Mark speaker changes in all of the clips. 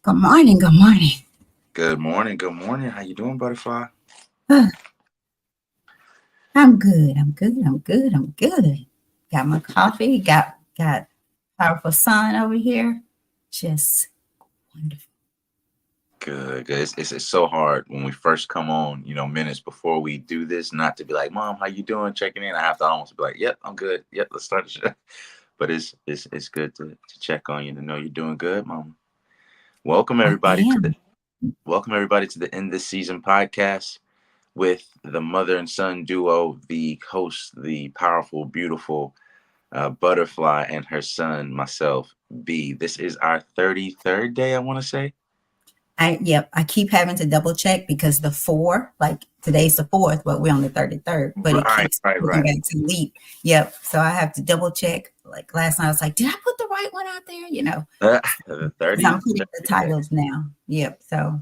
Speaker 1: Good morning. Good morning.
Speaker 2: Good morning. Good morning. How you doing, Butterfly?
Speaker 1: Uh, I'm good. I'm good. I'm good. I'm good. Got my coffee. Got powerful sun over here. Just wonderful.
Speaker 2: Good. Good. It's so hard when we first come on, minutes before we do this, not to be like, Mom, how you doing? Checking in. I have to almost be like, Yep, I'm good. Yep, let's start the show. But it's good to check on you to know you're doing good, Mom. Welcome
Speaker 1: I
Speaker 2: everybody to the
Speaker 1: am.
Speaker 2: welcome everybody to the End This Season podcast with the mother and son duo, the host, the powerful, beautiful Butterfly and her son, myself, B. This is our 33rd day, I want to say.
Speaker 1: Yep. I keep having to double check because the four, like today's the fourth, but we're on the 33rd. But it
Speaker 2: Right,
Speaker 1: keeps
Speaker 2: right,
Speaker 1: looking
Speaker 2: right.
Speaker 1: back to leap. Yep. So I have to double check. Like last night, I was like, did I put the right one out there?
Speaker 2: The
Speaker 1: Because I'm
Speaker 2: 30,
Speaker 1: putting the
Speaker 2: 30 days.
Speaker 1: titles now. Yep. So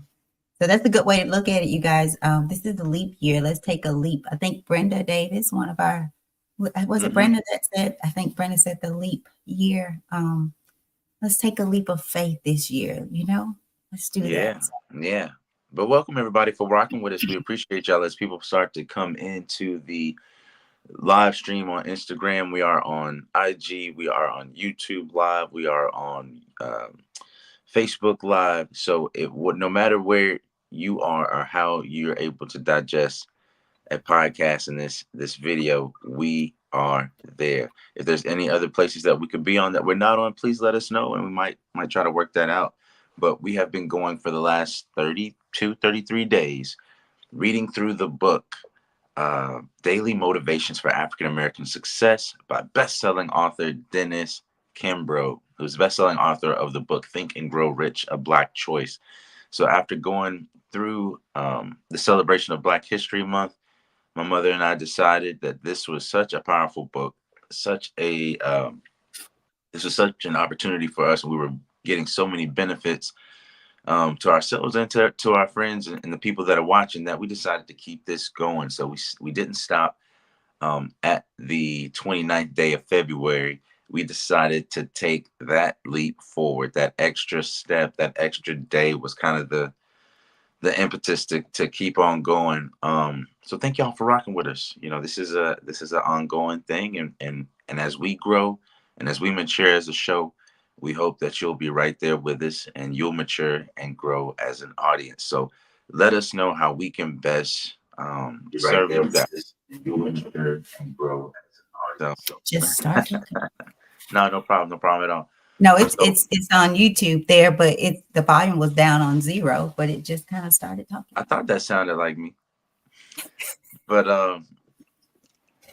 Speaker 1: that's a good way to look at it, you guys. This is the leap year. Let's take a leap. I think Brenda Davis, one of our, was it
Speaker 2: Hmm.
Speaker 1: Brenda that said? I think Brenda said the leap year. Let's take a leap of faith this year. Let's do
Speaker 2: Yeah,
Speaker 1: that.
Speaker 2: yeah. But welcome everybody for rocking with us. We appreciate y'all as people start to come into the live stream on Instagram. We are on IG. We are on YouTube Live. We are on Facebook Live. So it would no matter where you are or how you're able to digest a podcast in this video, we are there. If there's any other places that we could be on that we're not on, please let us know and we might try to work that out. But we have been going for the last 32, 33 days reading through the book Daily Motivations for African American Success by best-selling author Dennis Kimbro, who's best-selling author of the book Think and Grow Rich, A Black Choice. So after going through the celebration of Black History Month, my mother and I decided that this was such a powerful book, such a this was such an opportunity for us, and we were getting so many benefits to ourselves and to our friends and the people that are watching that we decided to keep this going. So we didn't stop at the 29th day of February. We decided to take that leap forward, that extra step, that extra day was kind of the impetus to keep on going. So thank y'all for rocking with us. This is an ongoing thing, and as we grow and as we mature as a show, we hope that you'll be right there with us and you'll mature and grow as an audience. So let us know how we can best
Speaker 1: Be right
Speaker 2: serve
Speaker 1: there
Speaker 2: you
Speaker 1: with
Speaker 2: guys.
Speaker 1: this. And you'll mature and grow as an
Speaker 2: So
Speaker 1: audience. So just start talking.
Speaker 2: no problem at all.
Speaker 1: No, it's
Speaker 2: So
Speaker 1: it's it's on YouTube there, but the volume was down on zero, but it just kind of started talking.
Speaker 2: I thought that sounded like me, but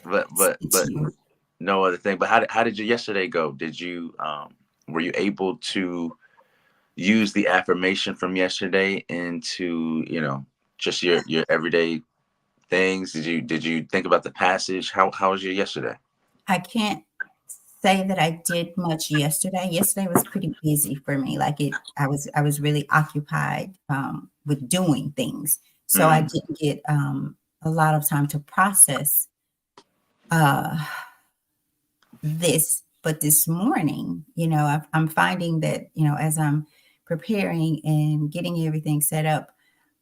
Speaker 1: It's
Speaker 2: but
Speaker 1: you.
Speaker 2: no other thing. But how did your yesterday go? Did you were you able to use the affirmation from yesterday into just your everyday things? Did you think about the passage? How was your yesterday?
Speaker 1: I can't say that I did much yesterday. Yesterday was pretty busy for me. Like I was really occupied with doing things, so I
Speaker 2: Mm,
Speaker 1: didn't get a lot of time to process uh, this. But this morning, I'm finding that as I'm preparing and getting everything set up,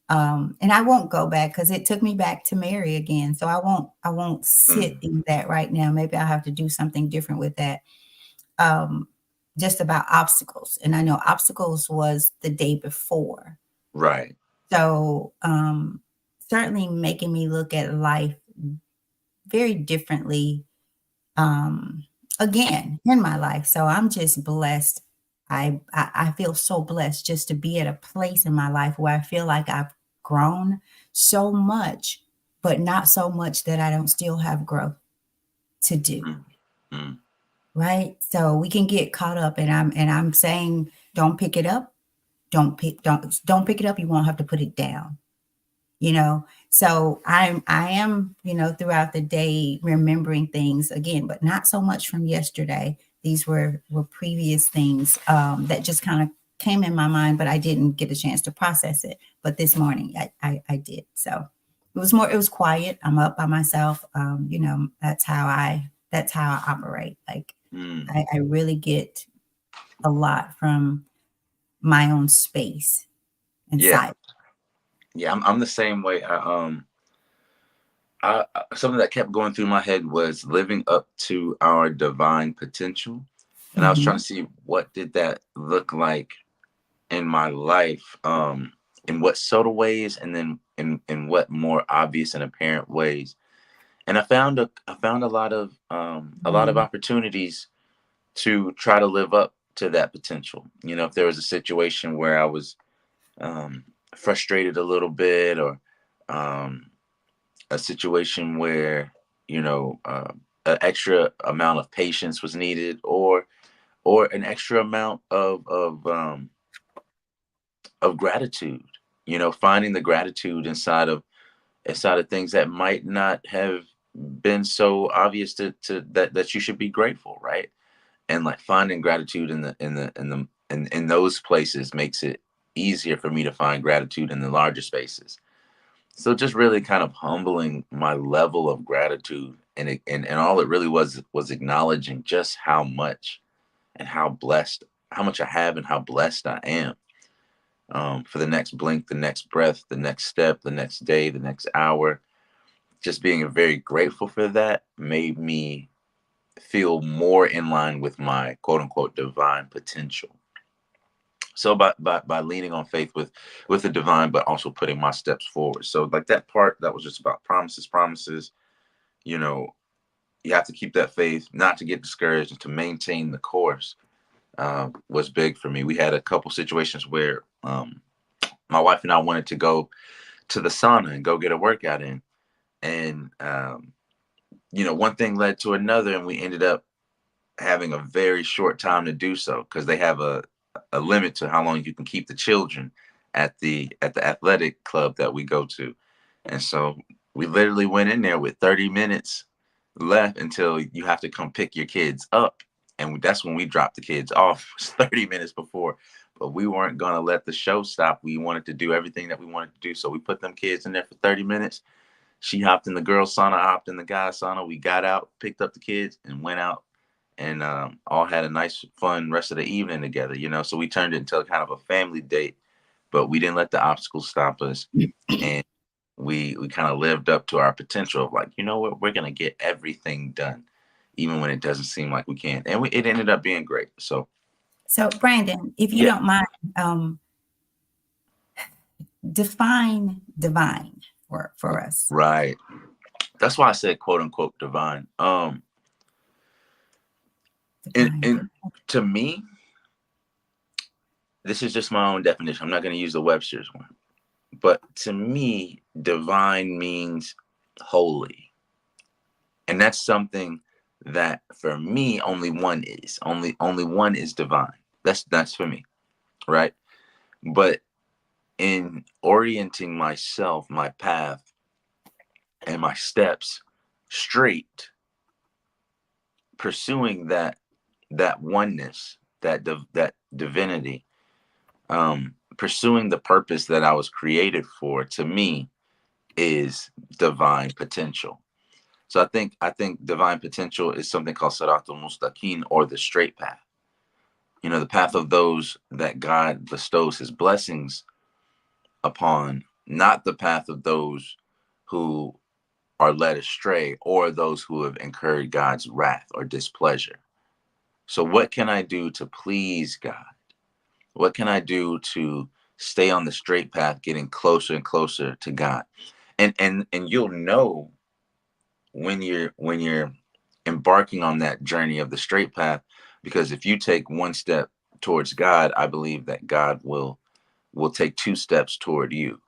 Speaker 1: and I won't go back because it took me back to Mary again. So I won't sit
Speaker 2: mm,
Speaker 1: in that right now. Maybe I'll have to do something different with that. um, just about obstacles. And I know obstacles was the day before.
Speaker 2: right.
Speaker 1: So certainly making me look at life very differently again in my life. So I'm just blessed. I feel so blessed just to be at a place in my life where I feel like I've grown so much, but not so much that I don't still have growth to do.
Speaker 2: Mm, mm,
Speaker 1: Right? So we can get caught up, and I'm saying don't pick it up. Don't pick it up. You won't have to put it down. So I am throughout the day remembering things again, but not so much from yesterday. These were previous things that just kind of came in my mind, but I didn't get a chance to process it. But this morning I did. So it was quiet. I'm up by myself. That's how I operate. Like
Speaker 2: mm.
Speaker 1: I really get a lot from my own space
Speaker 2: Yeah.
Speaker 1: inside.
Speaker 2: Yeah. I'm the same way. Something that kept going through my head was living up to our divine potential. And I was trying
Speaker 1: Hmm.
Speaker 2: to see what did that look like in my life, in what subtle ways, and then in what more obvious and apparent ways. And I found a lot of
Speaker 1: Mm.
Speaker 2: opportunities to try to live up to that potential. You know, if there was a situation where I was um, frustrated a little bit, or um, a situation where you know an extra amount of patience was needed, or an extra amount of gratitude. You know, finding the gratitude inside of things that might not have been so obvious to that you should be grateful, right? And like finding gratitude in those places makes it easier for me to find gratitude in the larger spaces. So just really kind of humbling my level of gratitude, and all it really was acknowledging just how much and how blessed, how much I have and how blessed I am, for the next blink, the next breath, the next step, the next day, the next hour. Just being very grateful for that made me feel more in line with my quote unquote divine potential. So by leaning on faith with the divine, but also putting my steps forward. So like that part that was just about promises, you know, you have to keep that faith, not to get discouraged, and to maintain the course, was big for me. We had a couple situations where my wife and I wanted to go to the sauna and go get a workout in, and you know, one thing led to another, and we ended up having a very short time to do so because they have a limit to how long you can keep the children at the athletic club that we go to. And so we literally went in there with 30 minutes left until you have to come pick your kids up. And that's when we dropped the kids off 30 minutes before. But we weren't going to let the show stop. We wanted to do everything that we wanted to do. So we put them kids in there for 30 minutes. She hopped in the girls' sauna, I hopped in the guys' sauna. We got out, picked up the kids, and went out, and all had a nice, fun rest of the evening together. You know, so we turned it into kind of a family date, but we didn't let the obstacles stop us, and we kind of lived up to our potential of like, you know what, we're gonna get everything done, even when it doesn't seem like we can, and it ended up being great. So
Speaker 1: So, Brandon, if you
Speaker 2: yeah,
Speaker 1: don't mind, define divine for us.
Speaker 2: right. That's why I said quote unquote divine.
Speaker 1: Divine.
Speaker 2: And to me, this is just my own definition. I'm not going to use the Webster's one. But to me, divine means holy. And that's something that for me only one is. Only one is divine. That's for me, right? But in orienting myself, my path and my steps straight, pursuing that oneness, that divinity, pursuing the purpose that I was created for, to me is divine potential. So I think divine potential is something called Siratul Mustaqim, or the straight path. You know, the path of those that God bestows his blessings upon, not the path of those who are led astray or those who have incurred God's wrath or displeasure. So what can I do to please God? What can I do to stay on the straight path, getting closer and closer to God? And you'll know when you're embarking on that journey of the straight path, because if you take one step towards God, I believe that God will take two steps toward you.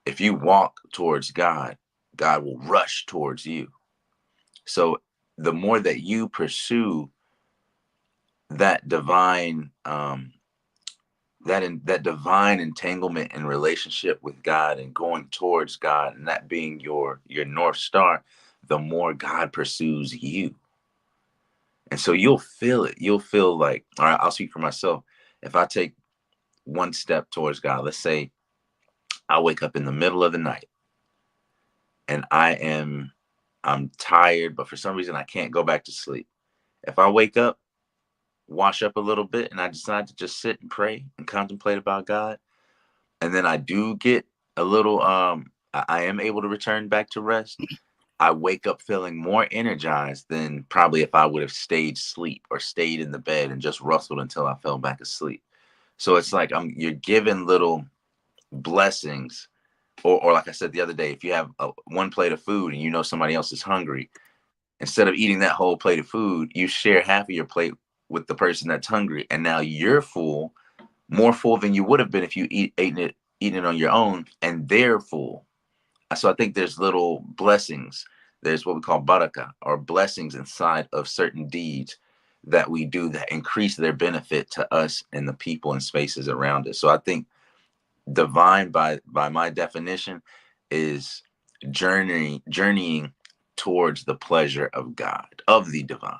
Speaker 2: If you walk towards God, God will rush towards you. So the more that you pursue that divine that divine entanglement and relationship with God, and going towards God, and that being your north star, the more God pursues you. And so you'll feel it. You'll feel like, all right, I'll speak for myself. If I take one step towards God, let's say I wake up in the middle of the night and I'm tired, but for some reason I can't go back to sleep. If I wake up wash up a little bit and I decide to just sit and pray and contemplate about God, and then I do get a little I am able to return back to rest, I wake up feeling more energized than probably if I would have stayed asleep or stayed in the bed and just rustled until I fell back asleep. So it's like you're given little blessings, or like I said the other day, if you have one plate of food and you know somebody else is hungry, instead of eating that whole plate of food, you share half of your plate with the person that's hungry, and now you're full, more full than you would have been if you eating it on your own, and they're full. So I think there's little blessings. There's what we call baraka, or blessings inside of certain deeds that we do that increase their benefit to us and the people and spaces around us. So I think divine, by my definition, is journeying towards the pleasure of God, of the divine.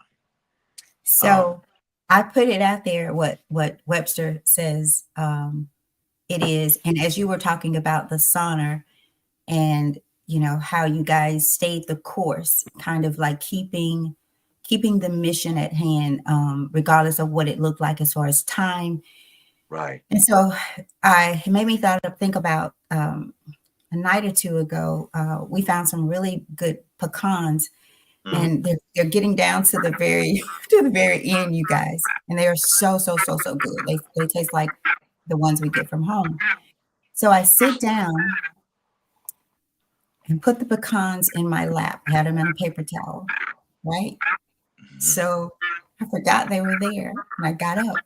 Speaker 1: So I put it out there what Webster says it is, and as you were talking about the sauna, and you know how you guys stayed the course, kind of like keeping the mission at hand, regardless of what it looked like as far as time.
Speaker 2: Right.
Speaker 1: And so it made me think about a night or two ago, we found some really good pecans, and they're getting down to the very to the very end, you guys, and they are so good. They taste like the ones we get from home. So I sit down and put the pecans in my lap. I had them in a paper towel, right? So I forgot they were there, and I got up,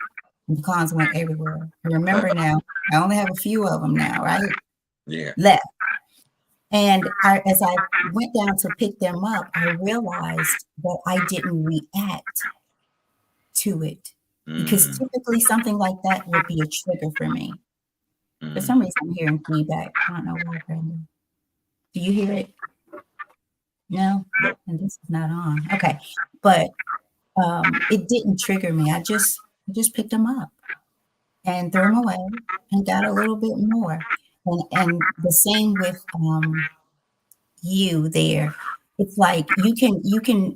Speaker 1: and pecans went everywhere. I remember now. I only have a few of them now, right?
Speaker 2: Yeah.
Speaker 1: Left. And as I went down to pick them up, I realized that I didn't react to it, because typically something like that would be a trigger for me. For some reason, I'm hearing feedback. I don't know why, Brandon. Do you hear it? No? And this is not on. Okay. But it didn't trigger me. I just picked them up and threw them away and got a little bit more. And the same with you there. It's like you can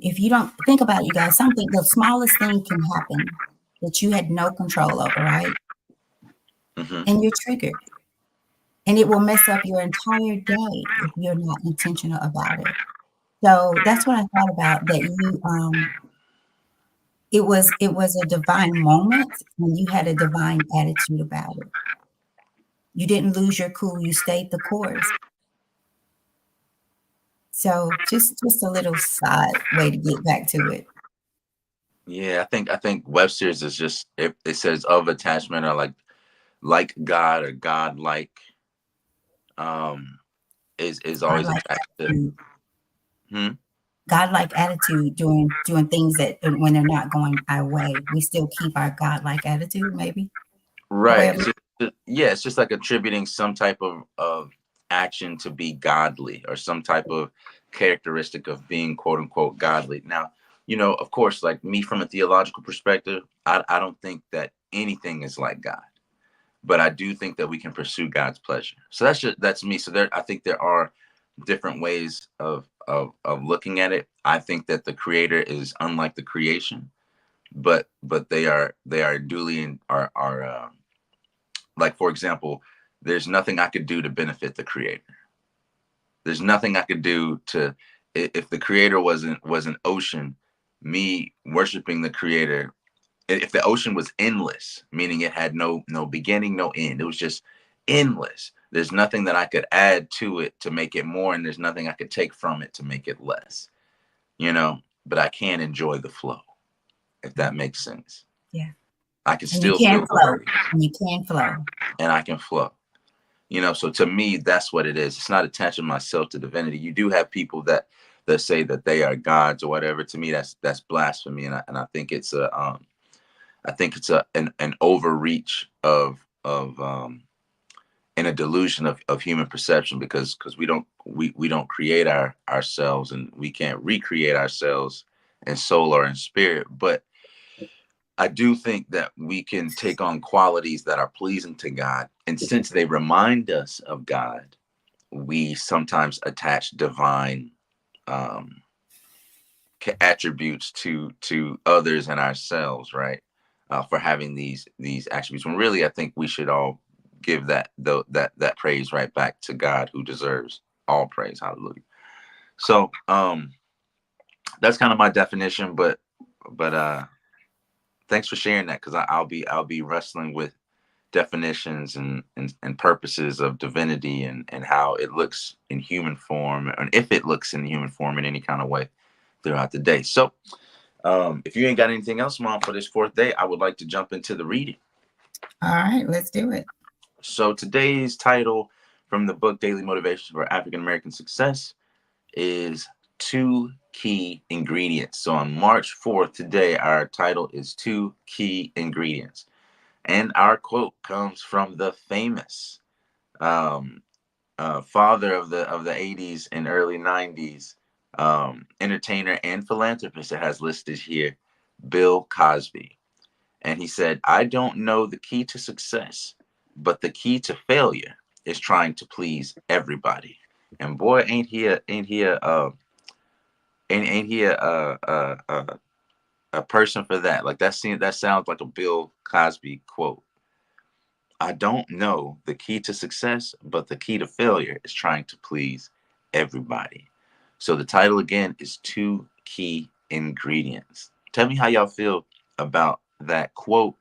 Speaker 1: if you don't think about it, you guys, something, the smallest thing can happen that you had no control over, right? And you're triggered. And it will mess up your entire day if you're not intentional about it. So that's what I thought about, that you it was a divine moment, and you had a divine attitude about it. You didn't lose your cool, you stayed the course. So just a little side way to get back to it.
Speaker 2: Yeah, I think Webster's is just, it says of attachment, or like God, or God like, is always
Speaker 1: Godlike
Speaker 2: attached to.
Speaker 1: attitude.
Speaker 2: Hmm?
Speaker 1: Godlike attitude doing things that when they're not going our way, we still keep our godlike attitude, maybe.
Speaker 2: Right.
Speaker 1: However,
Speaker 2: Yeah, it's just like attributing some type of action to be godly, or some type of characteristic of being quote unquote godly. Now, of course, like me from a theological perspective, I don't think that anything is like God, but I do think that we can pursue God's pleasure. So that's me. So I think there are different ways of looking at it. I think that the creator is unlike the creation, but they are duly and are like, for example, there's nothing I could do to benefit the creator. There's nothing I could do to, if the creator was an ocean, me worshiping the creator, if the ocean was endless, meaning it had no beginning, no end, it was just endless, there's nothing that I could add to it to make it more, and there's nothing I could take from it to make it less, but I can enjoy the flow, if that makes sense.
Speaker 1: yeah.
Speaker 2: I can
Speaker 1: And you
Speaker 2: still
Speaker 1: can
Speaker 2: feel the
Speaker 1: flow.
Speaker 2: waves,
Speaker 1: And you can flow.
Speaker 2: and I can flow. So to me, that's what it is. It's not attaching myself to divinity. You do have people that say that they are gods or whatever. To me, that's blasphemy, and I think it's an overreach of and a delusion of human perception, because we don't create ourselves, and we can't recreate ourselves in soul or in spirit. But I do think that we can take on qualities that are pleasing to God, and since they remind us of God, we sometimes attach divine um, attributes to others and ourselves, right? for having these attributes. When really, I think we should all give that praise right back to God, who deserves all praise. Hallelujah. So that's kind of my definition, but thanks for sharing that, because I'll be wrestling with definitions and purposes of divinity, and how it looks in human form, and if it looks in human form in any kind of way throughout the day. So if you ain't got anything else, Mom, for this fourth day, I would like to jump into the reading.
Speaker 1: All right, let's do it.
Speaker 2: So today's title from the book Daily Motivations for African American Success is Two Key Ingredients. So on March 4th, today, our title is Two Key Ingredients. And our quote comes from the famous um, father of the 80s and early 90s, entertainer and philanthropist that has listed here, Bill Cosby. And he said, "I don't know the key to success, but the key to failure is trying to please everybody." And boy, ain't he a person for that. Like that sounds like a Bill Cosby quote. I don't know the key to success, but the key to failure is trying to please everybody. So the title again is Two Key Ingredients. Tell me how y'all feel about that quote,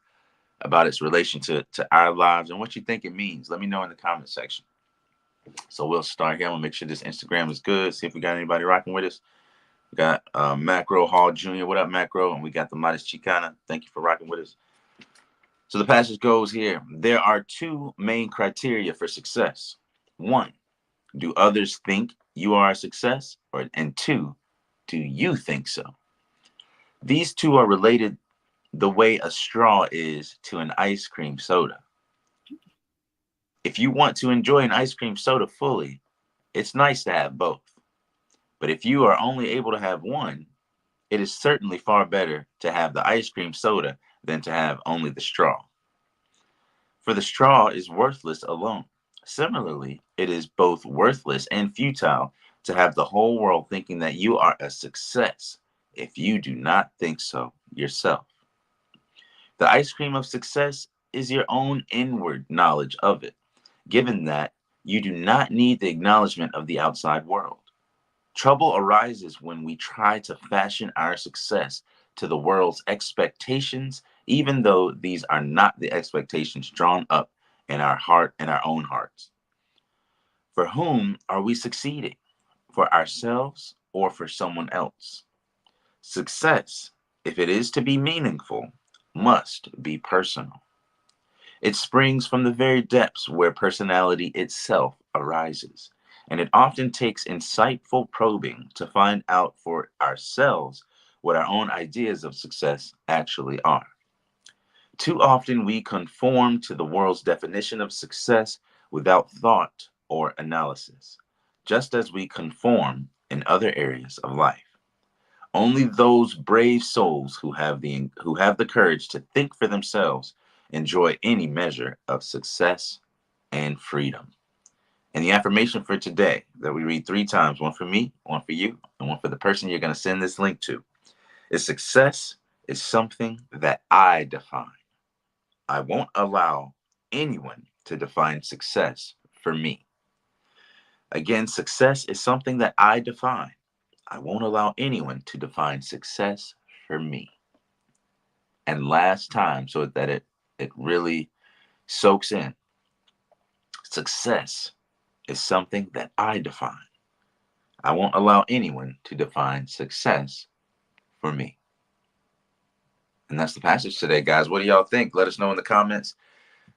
Speaker 2: about its relation to our lives, and what you think it means. Let me know in the comment section. So we'll start here. I'm gonna make sure this Instagram is good. See if we got anybody rocking with us. We got Macro Hall Jr. What up, Macro? And we got the Modest Chicana. Thank you for rocking with us. So the passage goes here. There are two main criteria for success. One, do others think you are a success? And two, do you think so? These two are related the way a straw is to an ice cream soda. If you want to enjoy an ice cream soda fully, it's nice to have both. But if you are only able to have one, it is certainly far better to have the ice cream soda than to have only the straw. For the straw is worthless alone. Similarly, it is both worthless and futile to have the whole world thinking that you are a success if you do not think so yourself. The ice cream of success is your own inward knowledge of it, given that you do not need the acknowledgement of the outside world. Trouble arises when we try to fashion our success to the world's expectations, even though these are not the expectations drawn up in our heart and our own hearts. For whom are we succeeding? For ourselves or for someone else? Success, if it is to be meaningful, must be personal. It springs from the very depths where personality itself arises, and it often takes insightful probing to find out for ourselves what our own ideas of success actually are. Too often we conform to the world's definition of success without thought or analysis, just as we conform in other areas of life. Only those brave souls who have the courage to think for themselves enjoy any measure of success and freedom. And the affirmation for today that we read three times, one for me, one for you, and one for the person you're going to send this link to, is success is something that I define. I won't allow anyone to define success for me. Again, success is something that I define. I won't allow anyone to define success for me. And last time, so that it really soaks in, success is something that I define. I won't allow anyone to define success for me. And that's the passage today, guys. What do y'all think? Let us know in the comments.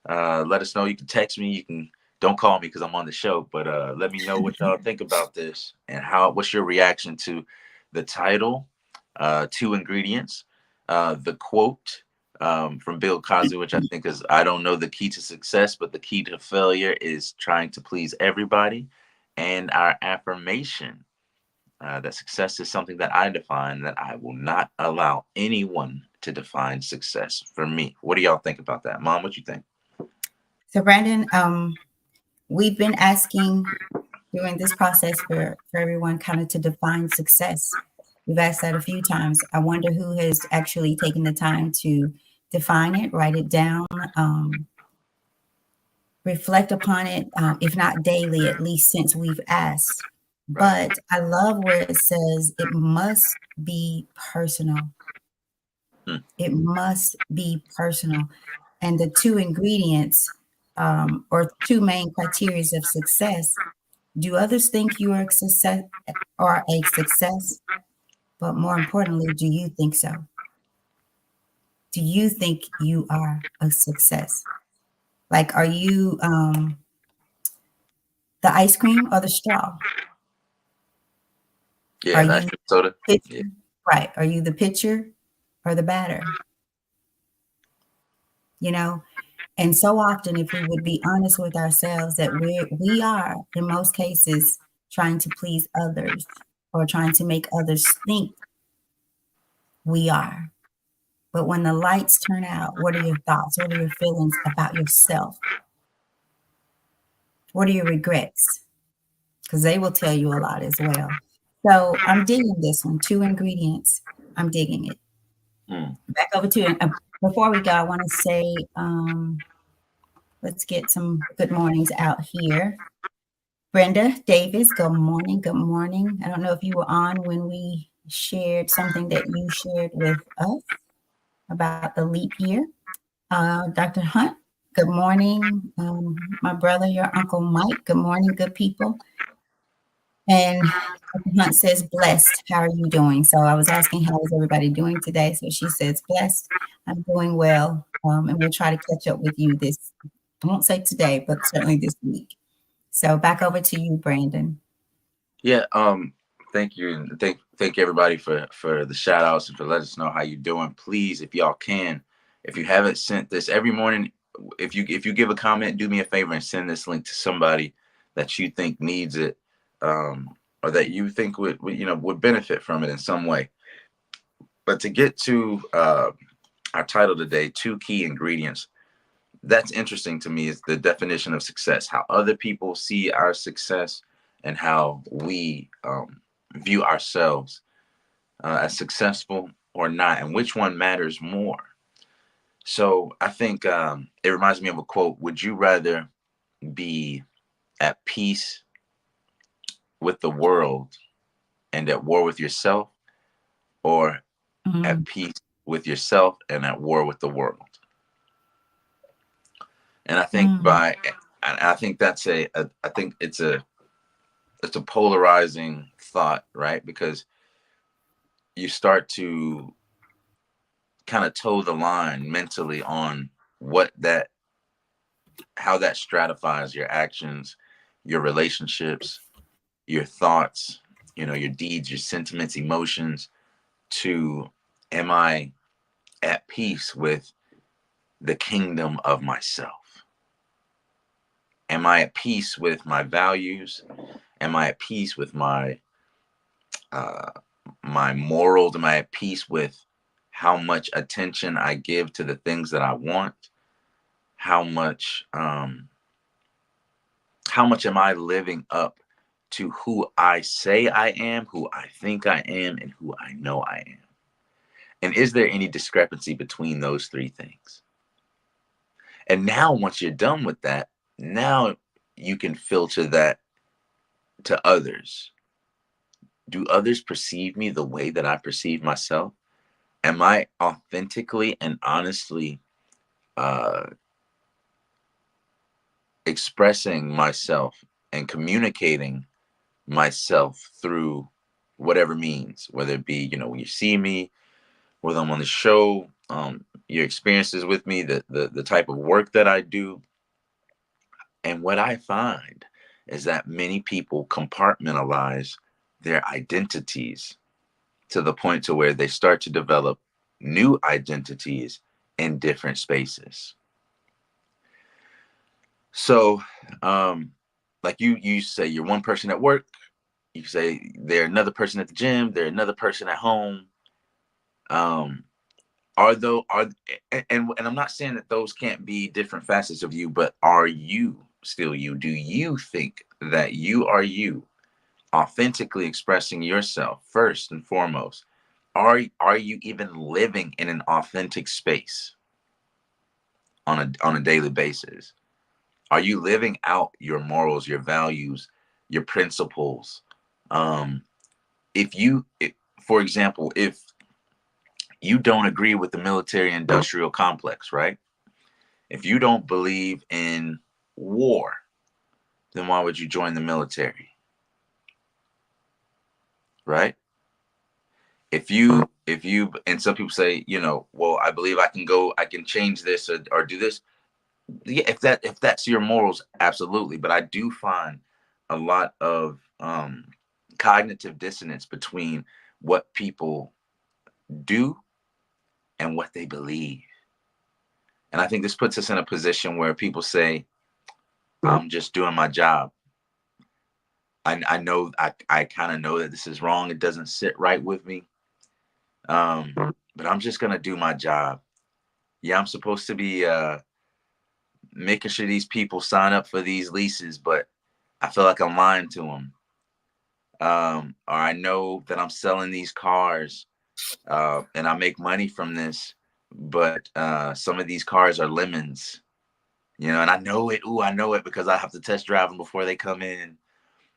Speaker 2: Let us know. You can text me. You can don't call me because I'm on the show, but let me know what y'all think about this, and what's your reaction to the title, Two Ingredients, the quote from Bill Cosby, which I think is, I don't know the key to success, but the key to failure is trying to please everybody, and our affirmation that success is something that I define, that I will not allow anyone to define success for me. What do y'all think about that? Mom, what you think?
Speaker 1: So, Brandon, we've been asking during this process for everyone kind of to define success. We've asked that a few times. I wonder who has actually taken the time to define it, write it down, reflect upon it, if not daily, at least since we've asked.
Speaker 2: Right.
Speaker 1: But I love where it says it must be personal.
Speaker 2: Hmm.
Speaker 1: It must be personal. And the two ingredients, or two main criteria of success. Do others think you are a success? But more importantly, do you think so? Do you think you are a success? Like, are you the ice cream or the straw? Are
Speaker 2: Yeah, the ice
Speaker 1: you
Speaker 2: cream soda.
Speaker 1: pitcher?
Speaker 2: Yeah.
Speaker 1: Right. Are you the pitcher or the batter? You know, and so often, if we would be honest with ourselves, that we are in most cases trying to please others or trying to make others think we are. But when the lights turn out, what are your thoughts? What are your feelings about yourself? What are your regrets? Because they will tell you a lot as well. So I'm digging this one. Two ingredients. I'm digging it.
Speaker 2: Hmm.
Speaker 1: Back over to before we go, I want to say, let's get some good mornings out here. Brenda Davis, good morning. Good morning. I don't know if you were on when we shared something that you shared with us about the leap year. Dr. Hunt, good morning. My brother, your Uncle Mike, good morning, good people. And Dr. Hunt says, blessed. How are you doing? So I was asking, how is everybody doing today? So she says, blessed. I'm doing well. And we'll try to catch up with you this, I won't say today, but certainly this week. So back over to you, Brandon.
Speaker 2: Yeah. Thank you, and thank everybody for the shout outs and for letting us know how you're doing. Please, if y'all can, if you haven't sent this every morning, if you give a comment, do me a favor and send this link to somebody that you think needs it, or that you think would benefit from it in some way. But to get to our title today, two key ingredients. That's interesting to me is the definition of success, how other people see our success and how we view ourselves as successful or not, and which one matters more. So I think it reminds me of a quote. Would you rather be at peace with the world and at war with yourself, or at
Speaker 1: Mm,
Speaker 2: peace with yourself and at war with the world? And I think
Speaker 1: mm,
Speaker 2: I think I think it's a polarizing thought, right? Because you start to kind of toe the line mentally on what that how that stratifies your actions, your relationships, your thoughts, your deeds, your sentiments, emotions, to am I at peace with the kingdom of myself? Am I at peace with my values? Am I at peace with uh, my morals? Am I at peace with how much attention I give to the things that I want? How much how much am I living up to who I say I am, who I think I am, and who I know I am? And is there any discrepancy between those three things? And now once you're done with that, now you can filter that to others. Do others perceive me the way that I perceive myself? Am I authentically and honestly uh, expressing myself and communicating myself through whatever means, whether it be, when you see me, whether I'm on the show, your experiences with me, the type of work that I do. And what I find is that many people compartmentalize their identities to the point to where they start to develop new identities in different spaces. So, like you say, you're one person at work. You say they're another person at the gym. They're another person at home. Um, are though are and I'm not saying that those can't be different facets of you, but are you still you? Do you think that you are you, authentically expressing yourself first and foremost? Are you even living in an authentic space? on a daily basis? Are you living out your morals, your values, your principles? Um, for example, if you don't agree with the military industrial complex, right? If you don't believe in war, then why would you join the military, right? If you and some people say, well, I believe I can change this or do this. Yeah, if that's your morals, absolutely. But I do find a lot of cognitive dissonance between what people do and what they believe. And I think this puts us in a position where people say, I'm just doing my job. I know I kind of know that this is wrong. It doesn't sit right with me. But I'm just gonna do my job. Yeah, I'm supposed to be making sure these people sign up for these leases, but I feel like I'm lying to them. Or I know that I'm selling these cars and I make money from this, but some of these cars are lemons, and I know it. Ooh, I know it because I have to test drive them before they come in.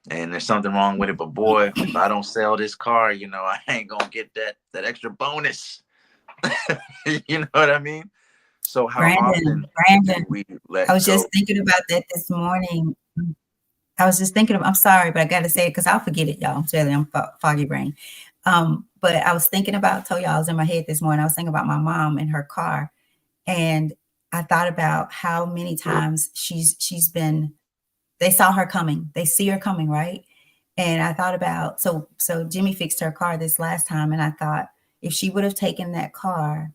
Speaker 2: And there's something wrong with it. But boy, if I don't sell this car, I ain't gonna get that extra bonus. You know what I mean? So how often do
Speaker 1: Brandon,
Speaker 2: we
Speaker 1: I
Speaker 2: let
Speaker 1: was just
Speaker 2: go?
Speaker 1: thinking about that this morning. I was just thinking of, I'm sorry, but I got to say it because I'll forget it, y'all. I'm telling you, I'm foggy brain. But I was thinking about, told y'all I was in my head this morning. I was thinking about my mom and her car. And I thought about how many times she's been, they saw her coming. They see her coming, right? And I thought about, so Jimmy fixed her car this last time. And I thought if she would have taken that car,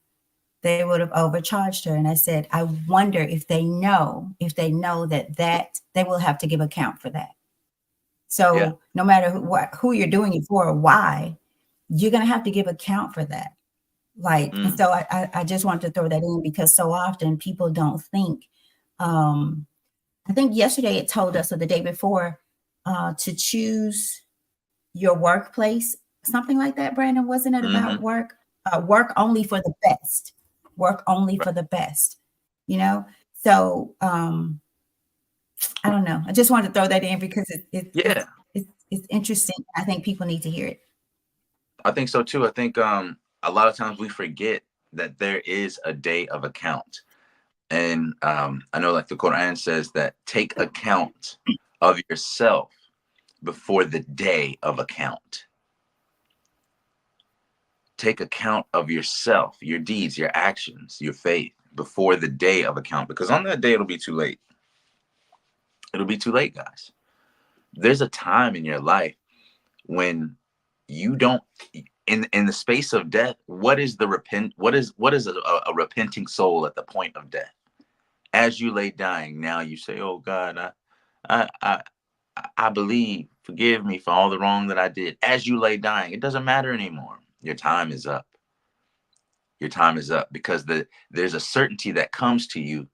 Speaker 1: they would have overcharged her. And I said, I wonder if they know that they will have to give account for that.
Speaker 2: Yeah.
Speaker 1: So no matter who you're doing it for or why, you're going to have to give account for that. Like, and
Speaker 2: Mm,
Speaker 1: so I just wanted to throw that in because so often people don't think. Um, I think yesterday it told us, or the day before, to choose your workplace, something like that. Brandon, wasn't it about
Speaker 2: mm-hmm.
Speaker 1: work? Work only for the best. Work only
Speaker 2: Right.
Speaker 1: for the best. You know. So I don't know. I just wanted to throw that in because
Speaker 2: Yeah,
Speaker 1: it's interesting. I think people need to hear it.
Speaker 2: I think so too. I think a lot of times we forget that there is a day of account. And I know, like the Quran says, that take account of yourself before the day of account. Take account of yourself, your deeds, your actions, your faith before the day of account. Because on that day, it'll be too late. It'll be too late, guys. There's a time in your life when you don't, in the space of death. What is a repenting soul at the point of death? As you lay dying, now you say, oh God, I I I believe, forgive me for all the wrong that I did. As you lay dying, it doesn't matter anymore. Your time is up. Your time is up because there's a certainty that comes to you,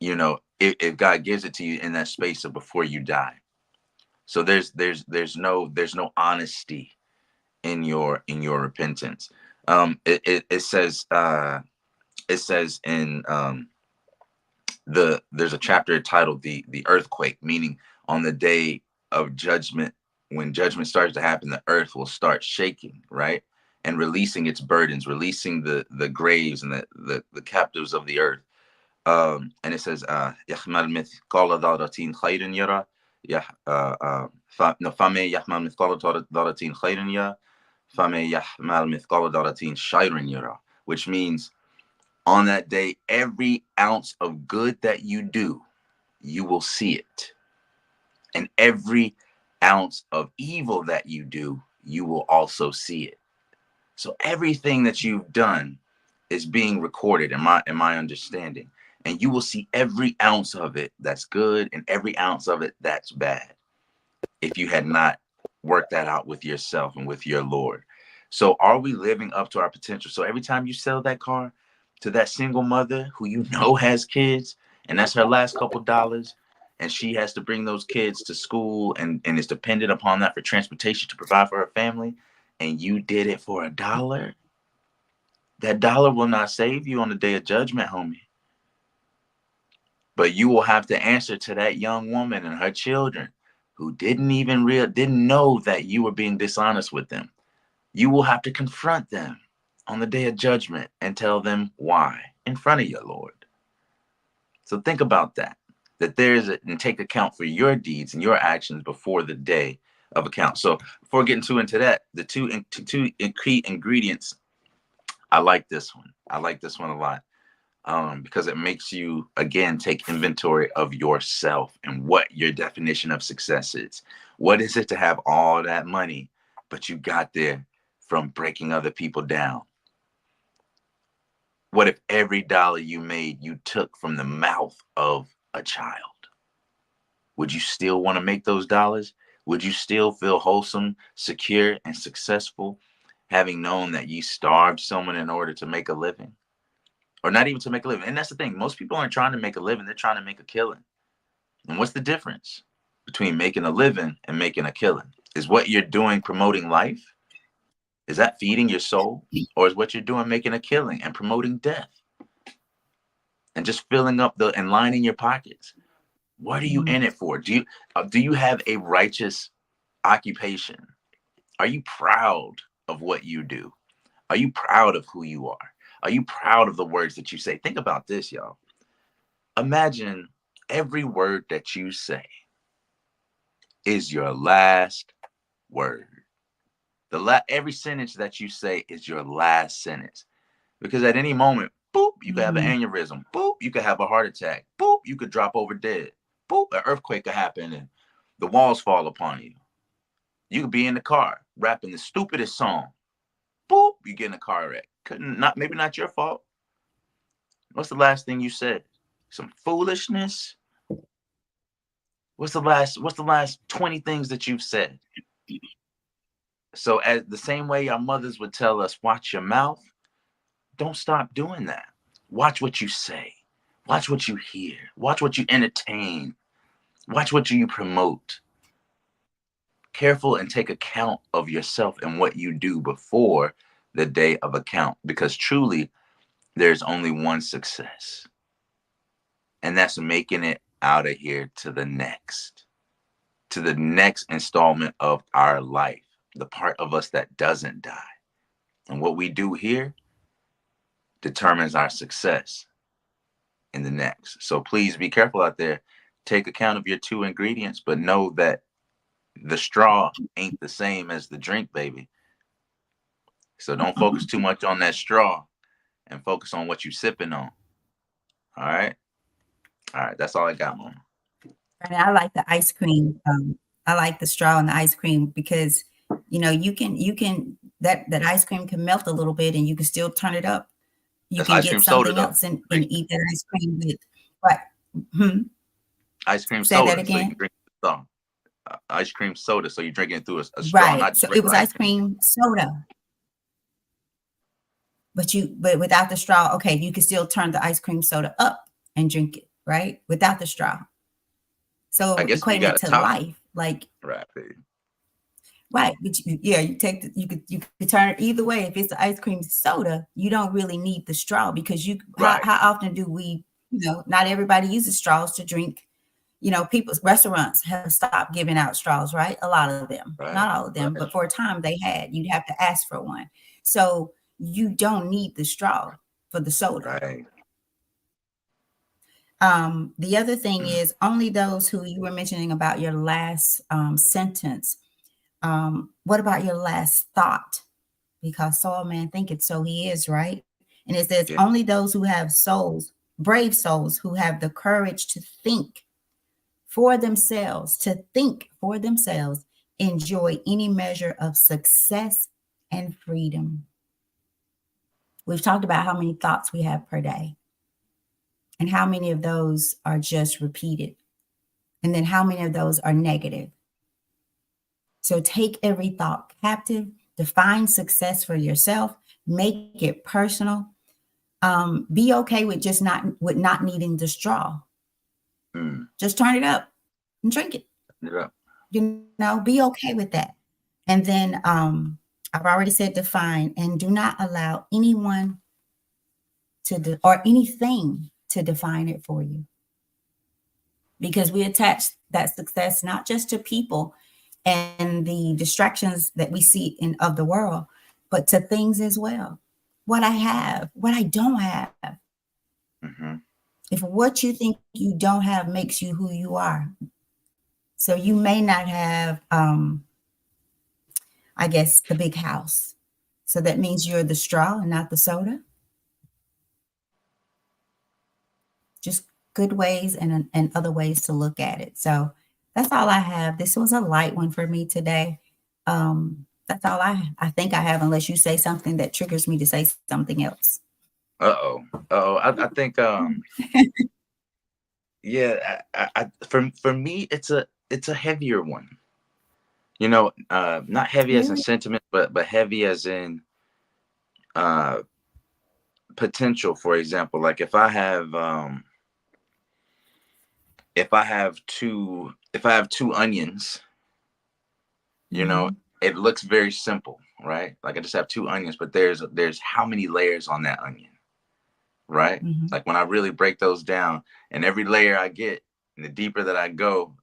Speaker 2: if God gives it to you in that space of before you die. So there's no honesty in your repentance. It says in there's a chapter titled the earthquake, meaning on the day of judgment, when judgment starts to happen, the earth will start shaking, right? And releasing its burdens, releasing the graves and the captives of the earth. And it says, يحمل مثقال ذرة خير يرى. No, فمن يحمل مثقال ذرة خير يرى فمن يحمل مثقال ذرة شر يرى, which means on that day, every ounce of good that you do, you will see it. And every ounce of evil that you do, you will also see it. So everything that you've done is being recorded in my understanding. And you will see every ounce of it that's good and every ounce of it that's bad, if you had not worked that out with yourself and with your Lord. So are we living up to our potential? So every time you sell that car to that single mother who has kids, and that's her last couple dollars, and she has to bring those kids to school and is dependent upon that for transportation to provide for her family, and you did it for $1, that dollar will not save you on the day of judgment, homie. But you will have to answer to that young woman and her children who didn't know that you were being dishonest with them. You will have to confront them on the day of judgment and tell them why in front of your Lord. So think about that and take account for your deeds and your actions before the day of account. So before getting too into that, the two key ingredients, I like this one. I like this one a lot. Because it makes you, again, take inventory of yourself and what your definition of success is. What is it to have all that money, but you got there from breaking other people down? What if every dollar you made, you took from the mouth of a child? Would you still want to make those dollars? Would you still feel wholesome, secure, and successful, having known that you starved someone in order to make a living? Or not even to make a living. And that's the thing. Most people aren't trying to make a living. They're trying to make a killing. And what's the difference between making a living and making a killing? Is what you're doing promoting life? Is that feeding your soul? Or is what you're doing making a killing and promoting death? And just filling up and lining your pockets? What are you in it for? Do you have a righteous occupation? Are you proud of what you do? Are you proud of who you are? Are you proud of the words that you say? Think about this, y'all. Imagine every word that you say is your last word. Every sentence that you say is your last sentence. Because at any moment, boop, you could have an aneurysm. Boop, you could have a heart attack. Boop, you could drop over dead. Boop, an earthquake could happen and the walls fall upon you. You could be in the car rapping the stupidest song. Boop, you get in a car wreck. Maybe not your fault. What's the last thing you said? Some foolishness? What's the last 20 things that you've said? So as the same way our mothers would tell us, watch your mouth, don't stop doing that. Watch what you say. Watch what you hear. Watch what you entertain. Watch what you promote. Careful and take account of yourself and what you do before the day of account, because truly there's only one success, and that's making it out of here to the next installment of our life, the part of us that doesn't die. And what we do here determines our success in the next. So please be careful out there. Take account of your two ingredients, but know that the straw ain't the same as the drink, baby. So don't focus too much on that straw and focus on what you're sipping on. All right. All right. That's all I got, Mom.
Speaker 1: And I like the ice cream. I like the straw and the ice cream because, that ice cream can melt a little bit and you can still turn it up. You
Speaker 2: That's
Speaker 1: can
Speaker 2: ice
Speaker 1: get
Speaker 2: cream soda,
Speaker 1: something
Speaker 2: though.
Speaker 1: else and eat that ice cream with. But
Speaker 2: Ice cream
Speaker 1: say that
Speaker 2: soda, so you
Speaker 1: again.
Speaker 2: can drink the straw. Ice cream soda, so you're drinking it through a straw,
Speaker 1: Right.
Speaker 2: not
Speaker 1: So
Speaker 2: just
Speaker 1: it was
Speaker 2: regular ice
Speaker 1: ice
Speaker 2: cream.
Speaker 1: cream soda. But without the straw, okay, you can still turn the ice cream soda up and drink it, right? Without the straw. So
Speaker 2: I guess if you
Speaker 1: equating it
Speaker 2: got a
Speaker 1: to
Speaker 2: top,
Speaker 1: life, like
Speaker 2: right, baby.
Speaker 1: right. But you could turn it either way. If it's the ice cream soda, you don't really need the straw because
Speaker 2: Right,
Speaker 1: how often do we, not everybody uses straws to drink. People's restaurants have stopped giving out straws, right? A lot of them,
Speaker 2: right,
Speaker 1: not all of them,
Speaker 2: right,
Speaker 1: but for a time they had. You'd have to ask for one. So you don't need the straw for the soda.
Speaker 2: right.
Speaker 1: The other thing
Speaker 2: Mm.
Speaker 1: is only those who you were mentioning about your last sentence. What about your last thought? Because so a man thinketh, so he is, right? And it says
Speaker 2: Yeah.
Speaker 1: only those who have souls, brave souls, who have the courage to think for themselves, enjoy any measure of success and freedom. We've talked about how many thoughts we have per day and how many of those are just repeated. And then how many of those are negative. So take every thought captive, define success for yourself, make it personal. Be okay with not needing the straw.
Speaker 2: Mm.
Speaker 1: Just turn it up and drink it.
Speaker 2: Yeah.
Speaker 1: Be okay with that. And then I've already said define, and do not allow anyone or anything to define it for you. because we attach that success not just to people and the distractions that we see in of the world, but to things as well. What I have, what I don't have.
Speaker 2: Mm-hmm.
Speaker 1: If what you think you don't have makes you who you are, so you may not have, I guess, the big house. So that means you're the straw and not the soda. Just good ways and other ways to look at it. So that's all I have. This was a light one for me today. That's all I think I have, unless you say something that triggers me to say something else.
Speaker 2: I think yeah, for me it's a heavier one. Not heavy as in
Speaker 1: Really?
Speaker 2: sentiment, but heavy as in uh potential. For example, like if I have two onions, you know,
Speaker 1: Mm-hmm.
Speaker 2: it looks very simple, right? Like I just have two onions, but there's how many layers on that onion, right?
Speaker 1: Mm-hmm.
Speaker 2: Like when I really break those down, and every layer I get, and the deeper that I go,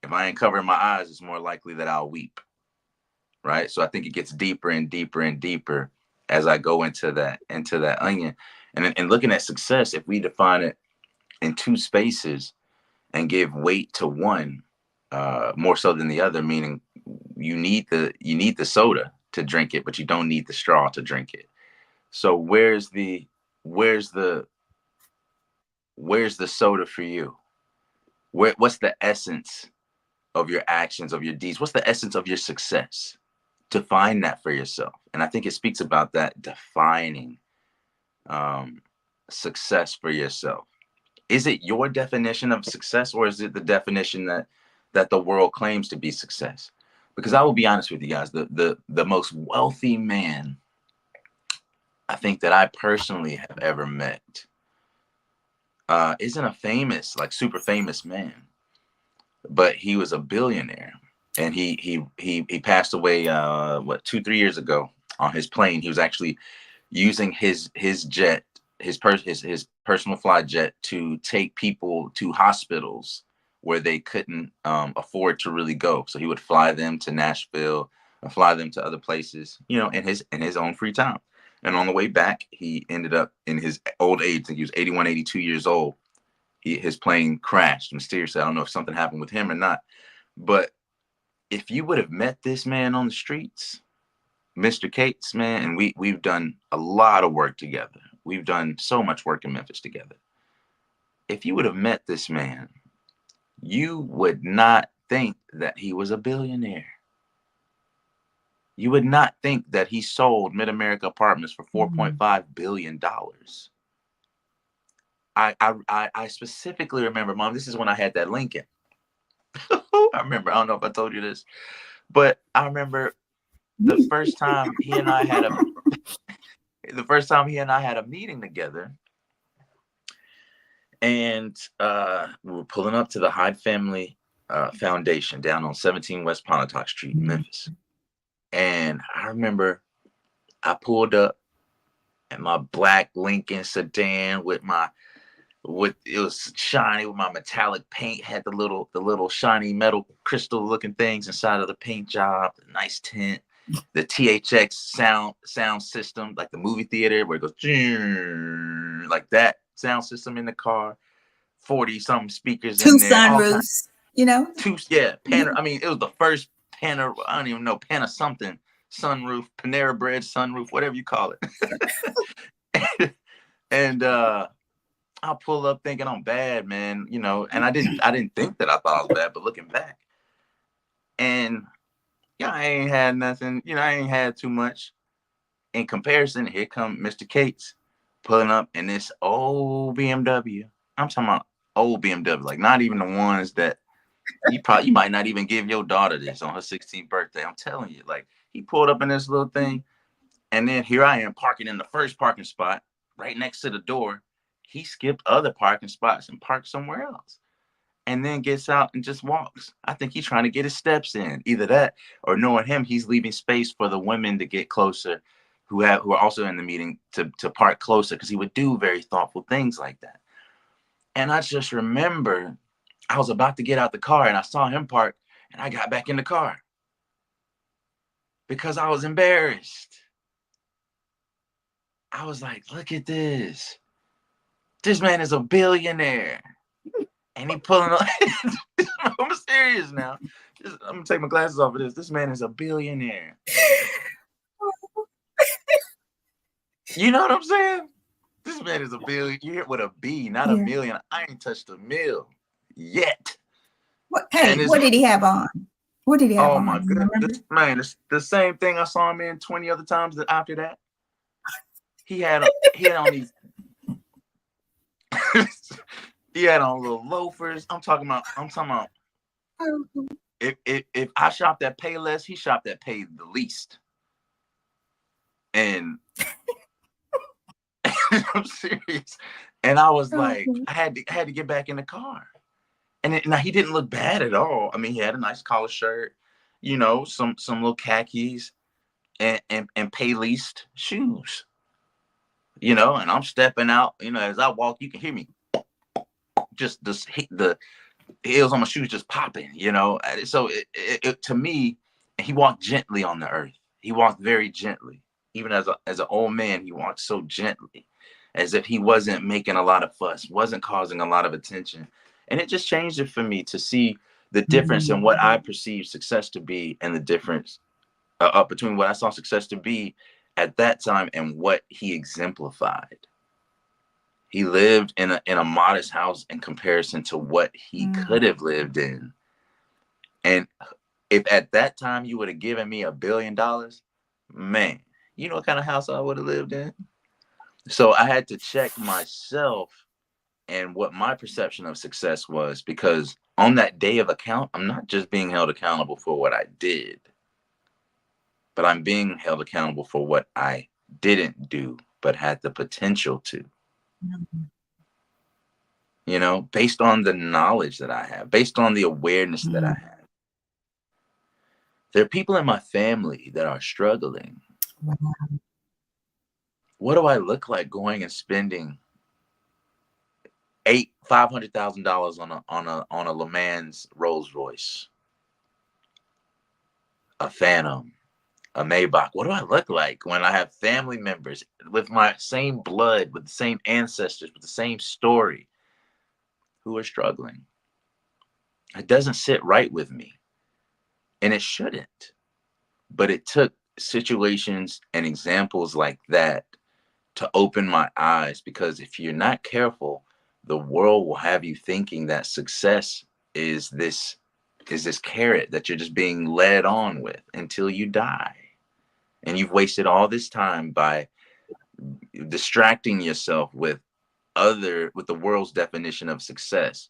Speaker 2: if I ain't covering my eyes, it's more likely that I'll weep, right? So I think it gets deeper and deeper and deeper as I go into that onion. And looking at success, if we define it in two spaces and give weight to one more so than the other, meaning you need the soda to drink it, but you don't need the straw to drink it. So where's the where's the soda for you? What's the essence of your actions, of your deeds? What's the essence of your success? Define that for yourself. And I think it speaks about that defining um, success for yourself. Is it your definition of success, or is it the definition that the world claims to be success? Because I will be honest with you guys, the most wealthy man I think that I personally have ever met isn't a famous, like super famous man, but he was a billionaire, and he passed away 2-3 years ago on his plane. He was actually using his jet, his personal fly jet, to take people to hospitals where they couldn't afford to really go. So he would fly them to Nashville and fly them to other places, in his own free time. And on the way back, he ended up in his old age. I think he was 81, 82 years old. His plane crashed mysteriously. I don't know if something happened with him or not. But if you would have met this man on the streets, Mr. Cates, man, and we've done a lot of work together. We've done so much work in Memphis together. If you would have met this man, you would not think that he was a billionaire. You would not think that he sold Mid America Apartments for
Speaker 1: Mm-hmm.
Speaker 2: $4.5 billion. I specifically remember, Mom. This is when I had that Lincoln. I remember. I don't know if I told you this, but I remember the first time he and I had a the first time he and I had a meeting together. And we were pulling up to the Hyde Family Foundation down on 17 West Pontotoc Street in Memphis. And I remember I pulled up in my black Lincoln sedan with it was shiny with my metallic paint, had the little shiny metal crystal looking things inside of the paint job, the nice tint, the THX sound system, like the movie theater where it goes like that sound system in the car. 40 something speakers
Speaker 1: Two
Speaker 2: in there, all kinds.
Speaker 1: sunroofs, you know?
Speaker 2: Two, yeah, Panera. I mean, it was the first Panera. I don't even know, Panera something sunroof, Panera Bread sunroof, whatever you call it. And I'll pull up thinking I'm bad, man. And I didn't think that I thought I was bad, but looking back, and I ain't had nothing. I ain't had too much in comparison. Here come Mr. Cates pulling up in this old BMW. I'm talking about old BMW, like not even the ones that you might not even give your daughter this on her 16th birthday. I'm telling you, like he pulled up in this little thing, and then here I am parking in the first parking spot right next to the door. He skipped other parking spots and parked somewhere else, and then gets out and just walks. I think he's trying to get his steps in. Either that, or knowing him, he's leaving space for the women to get closer, who are also in the meeting to park closer, because he would do very thoughtful things like that. And I just remember I was about to get out the car and I saw him park and I got back in the car because I was embarrassed. I was like, look at this. This man is a billionaire. And he pulling up. I'm serious now. I'm gonna take my glasses off of this. This man is a billionaire. You know what I'm saying? This man is a billionaire with a B, not a
Speaker 1: Yeah.
Speaker 2: million. I ain't touched a mill yet. And
Speaker 1: Hey,
Speaker 2: it's,
Speaker 1: what did he have on? What did he have
Speaker 2: oh
Speaker 1: on?
Speaker 2: my
Speaker 1: Do you
Speaker 2: goodness,
Speaker 1: remember?
Speaker 2: this man, it's the same thing I saw him in 20 other times that after that. He had on these he had on little loafers. I'm talking about
Speaker 1: Oh,
Speaker 2: if I shopped at Payless, he shopped at Pay the least. And I'm serious. And I was like,
Speaker 1: oh,
Speaker 2: I had to get back in the car. And now he didn't look bad at all. I mean, he had a nice collar shirt, some little khakis and pay least shoes, and I'm stepping out, as I walk, you can hear me just the heels on my shoes just popping, So to me, he walked gently on the earth. He walked very gently. Even as an old man, he walked so gently, as if he wasn't making a lot of fuss, wasn't causing a lot of attention. And it just changed it for me to see the difference in what I perceived success to be, and the difference between what I saw success to be at that time and what he exemplified. He lived in a modest house in comparison to what he
Speaker 1: mm,
Speaker 2: could have lived in. And if at that time you would have given me $1 billion, man, you know what kind of house I would have lived in? So I had to check myself and what my perception of success was, because on that day of account, I'm not just being held accountable for what I did, but I'm being held accountable for what I didn't do, but had the potential to,
Speaker 1: mm,
Speaker 2: based on the knowledge that I have, based on the awareness that I
Speaker 1: mm.
Speaker 2: have. There are people in my family that are struggling.
Speaker 1: Wow.
Speaker 2: What do I look like going and spending $500,000 on a Le Mans Rolls Royce, a Phantom, a Maybach? What do I look like when I have family members with my same blood, with the same ancestors, with the same story, who are struggling? It doesn't sit right with me, and it shouldn't. But it took situations and examples like that to open my eyes, because if you're not careful, the world will have you thinking that success is this carrot that you're just being led on with until you die. And you've wasted all this time by distracting yourself with the world's definition of success,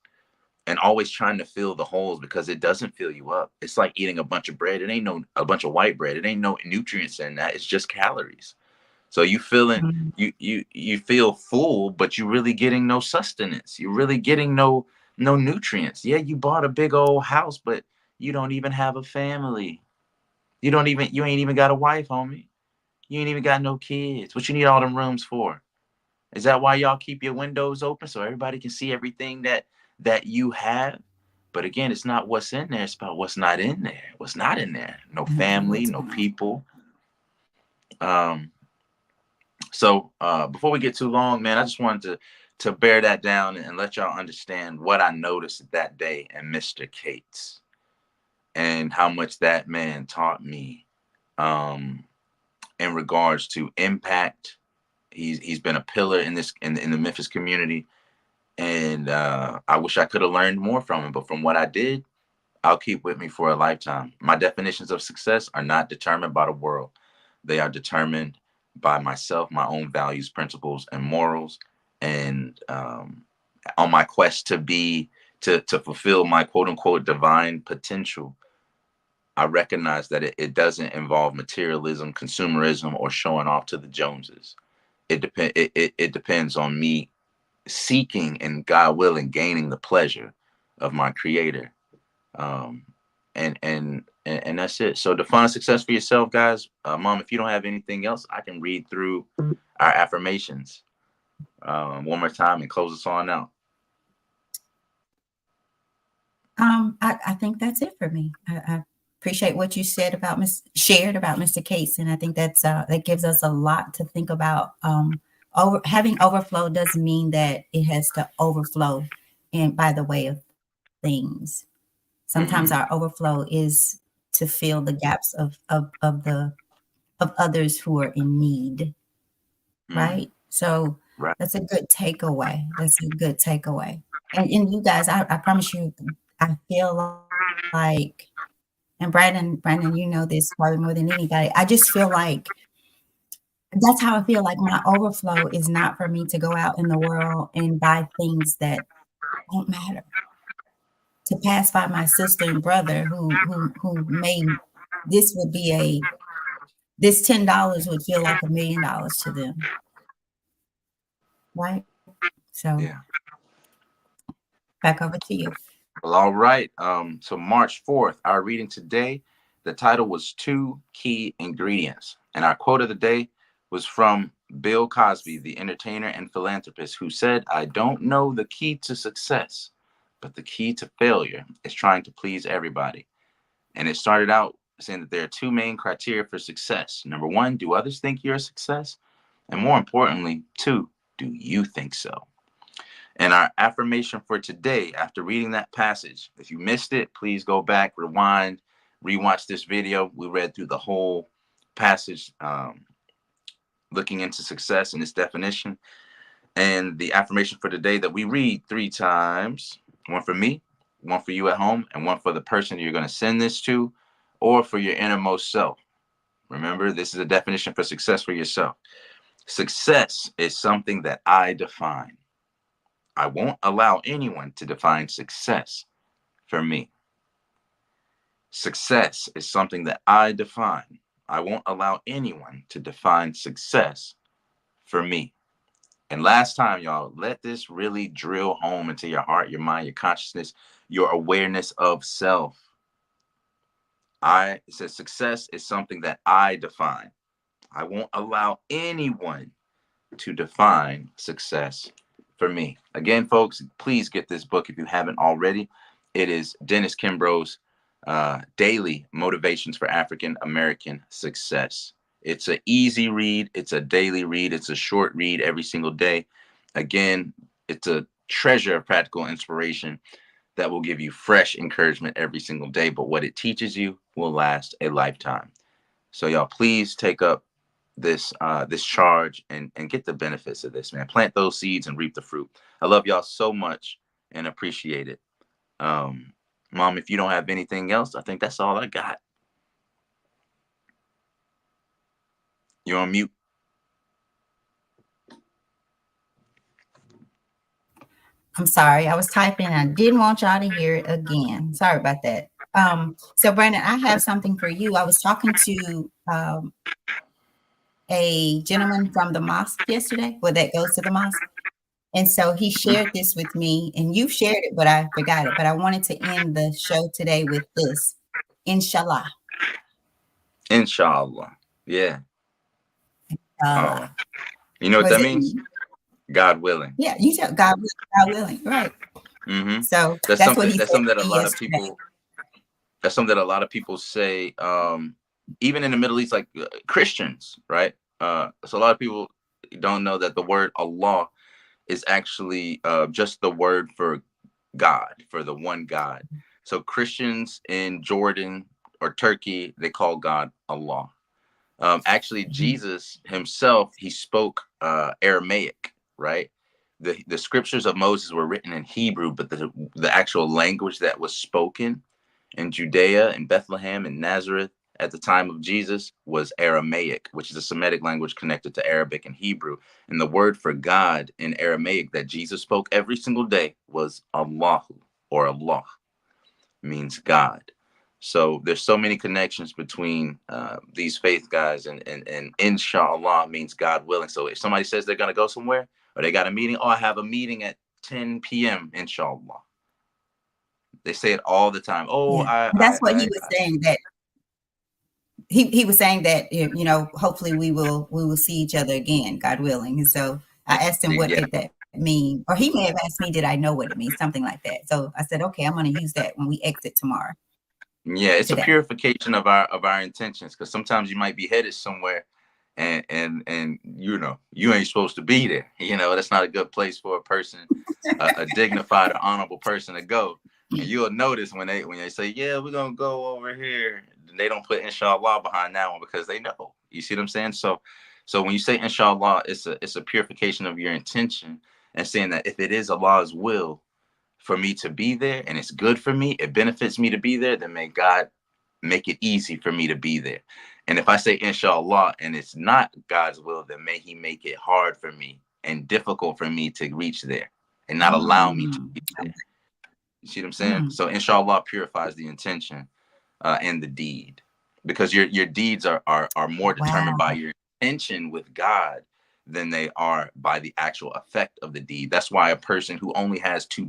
Speaker 2: and always trying to fill the holes, because it doesn't fill you up. It's like eating a bunch of bread. It ain't no a bunch of white bread. It ain't no nutrients in that. It's just calories. So
Speaker 1: Mm,
Speaker 2: you feel full, but you're really getting no sustenance. You're really getting no nutrients. Yeah, you bought a big old house, but you don't even have a family. You ain't even got a wife, homie. You ain't even got no kids. What you need all them rooms for? Is that why y'all keep your windows open so everybody can see everything that you have? But again, it's not what's in there, it's about what's not in there. What's not in there? No family,
Speaker 1: what's
Speaker 2: no
Speaker 1: not?
Speaker 2: people. Um, So before we get too long, man, I just wanted to bear that down and let y'all understand what I noticed that day in Mr. Cates, and how much that man taught me um, in regards to impact. He's been a pillar in the Memphis community, and I wish I could have learned more from him. But from what I did, I'll keep with me for a lifetime. My definitions of success are not determined by the world. They are determined by myself, my own values, principles, and morals. And on my quest to fulfill my quote unquote divine potential, I recognize that it doesn't involve materialism, consumerism, or showing off to the Joneses. It depends on me seeking and, God willing, gaining the pleasure of my creator. um, and that's it. So define success for yourself, guys. Mom, if you don't have anything else, I can read through our affirmations one more time and close us on out.
Speaker 1: I think that's it for me. I appreciate what you said about shared about Mr. Case, and I think that gives us a lot to think about. Having overflow doesn't mean that it has to overflow in by the way of things. Sometimes our
Speaker 2: Mm-hmm.
Speaker 1: overflow is to fill the gaps of others who are in need,
Speaker 2: Mm-hmm.
Speaker 1: right? So
Speaker 2: Right.
Speaker 1: that's a good takeaway. That's a good takeaway. And you guys, I promise you, I feel like, and Brandon, you know this probably more than anybody. I just feel like that's how I feel like my overflow is not for me to go out in the world and buy things that don't matter. To pass by my sister and brother who may this would be a this $10 would feel like $1,000,000 to them, right? So
Speaker 2: Yeah.
Speaker 1: back over to you.
Speaker 2: Well, all right. So March 4th, our reading today, the title was Two Key Ingredients. And our quote of the day was from Bill Cosby, the entertainer and philanthropist, who said, "I don't know the key to success, but the key to failure is trying to please everybody." And it started out saying that there are two main criteria for success. Number one, do others think you're a success? And more importantly, two, do you think so? And our affirmation for today, after reading that passage, if you missed it, please go back, rewind, rewatch this video. We read through the whole passage, looking into success and its definition. And the affirmation for today that we read 3 times, one for me, one for you at home, and one for the person you're going to send this to, or for your innermost self. Remember, this is a definition for success for yourself. Success is something that I define. I won't allow anyone to define success for me. Success is something that I define. I won't allow anyone to define success for me. And last time, y'all, let this really drill home into your heart, your mind, your consciousness, your awareness of self. It says success is something that I define. I won't allow anyone to define success for me. Again, folks, please get this book if you haven't already. It is Dennis Kimbro's Daily Motivations for African American Success. It's an easy read. It's a daily read. It's a short read every single day. Again, it's a treasure of practical inspiration that will give you fresh encouragement every single day. But what it teaches you will last a lifetime. So y'all, please take up this charge and get the benefits of this, man. Plant those seeds and reap the fruit. I love y'all so much and appreciate it. Mom, if you don't have anything else, I think that's all I got. You're on mute.
Speaker 1: I'm sorry, I was typing and I didn't want y'all to hear it again. Sorry about that. So Brandon, I have something for you. I was talking to a gentleman from the mosque yesterday, well, that goes to the mosque. And so he shared this with me, and you shared it, but I forgot it. But I wanted to end the show today with this. Inshallah.
Speaker 2: Inshallah. Yeah. Oh,
Speaker 1: Allah.
Speaker 2: you know what
Speaker 1: What does
Speaker 2: that
Speaker 1: it
Speaker 2: means?
Speaker 1: mean?
Speaker 2: God willing.
Speaker 1: Yeah, you said God willing, right?
Speaker 2: Mm-hmm.
Speaker 1: So
Speaker 2: That's
Speaker 1: that's what
Speaker 2: something.
Speaker 1: he
Speaker 2: That's
Speaker 1: said
Speaker 2: something that
Speaker 1: to
Speaker 2: a
Speaker 1: me
Speaker 2: lot of
Speaker 1: yesterday.
Speaker 2: people. That's something that a lot of people say. Even in the Middle East, like Christians, right? So a lot of people don't know that the word Allah is actually just the word for God, for the one God. So Christians in Jordan or Turkey, they call God Allah. Actually,
Speaker 1: Mhm.
Speaker 2: Jesus himself, he spoke Aramaic, right? The scriptures of Moses were written in Hebrew, but the actual language that was spoken in Judea and Bethlehem and Nazareth at the time of Jesus was Aramaic, which is a Semitic language connected to Arabic and Hebrew. And the word for God in Aramaic that Jesus spoke every single day was Allahu, or Allah, means God. So there's so many connections between these faith guys, and inshallah means God willing. So if somebody says they're going to go somewhere or they got a meeting, oh, I have a meeting at 10 p.m. inshallah. They say it all the time. Oh,
Speaker 1: Yeah, that's what he was saying. That he was saying that hopefully we will see each other again, God willing. And so I asked him, what
Speaker 2: yeah,
Speaker 1: did that mean? mean? Or he may have asked me, did I know what it means? Something like that. So I said, okay, I'm going to use that when we exit tomorrow.
Speaker 2: Yeah, it's a
Speaker 1: Today.
Speaker 2: purification of our intentions, because sometimes you might be headed somewhere, and you ain't supposed to be there. That's not a good place for a person, a dignified or honorable person to go. And you'll notice when they say, yeah, we're gonna go over here, they don't put inshallah behind that one, because they know. You see what I'm saying? So when you say inshallah, it's a purification of your intention, and saying that if it is Allah's will for me to be there, and it's good for me, it benefits me to be there, then may God make it easy for me to be there. And if I say inshallah and it's not God's will, then may he make it hard for me and difficult for me to reach there, and not allow me to
Speaker 1: Mm,
Speaker 2: be there. You see what I'm saying?
Speaker 1: mm.
Speaker 2: So inshallah purifies the intention, and the deed, because your deeds are more determined by
Speaker 1: Wow.
Speaker 2: your intention with God than they are by the actual effect of the deed. That's why a person who only has $2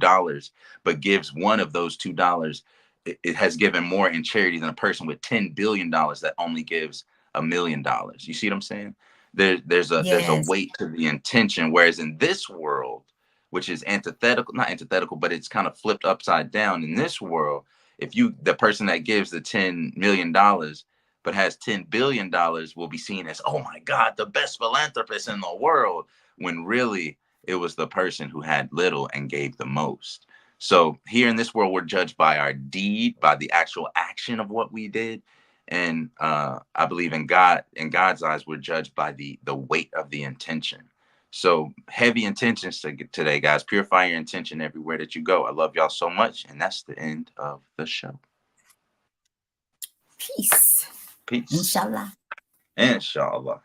Speaker 2: but gives one of those $2, it has given more in charity than a person with $10 billion that only gives $1 million. You see what I'm saying? There's a
Speaker 1: Yes.
Speaker 2: weight to the intention, whereas in this world, which is antithetical, not antithetical, but it's kind of flipped upside down. In this world, if the person that gives the $10 million but has $10 billion will be seen as, oh my God, the best philanthropist in the world, when really it was the person who had little and gave the most. So here in this world, we're judged by our deed, by the actual action of what we did. And I believe in God's eyes, we're judged by the weight of the intention. So heavy intentions today, guys. Purify your intention everywhere that you go. I love y'all so much. And that's the end of the show.
Speaker 1: Peace.
Speaker 2: Peace.
Speaker 1: Inshallah.
Speaker 2: Inshallah.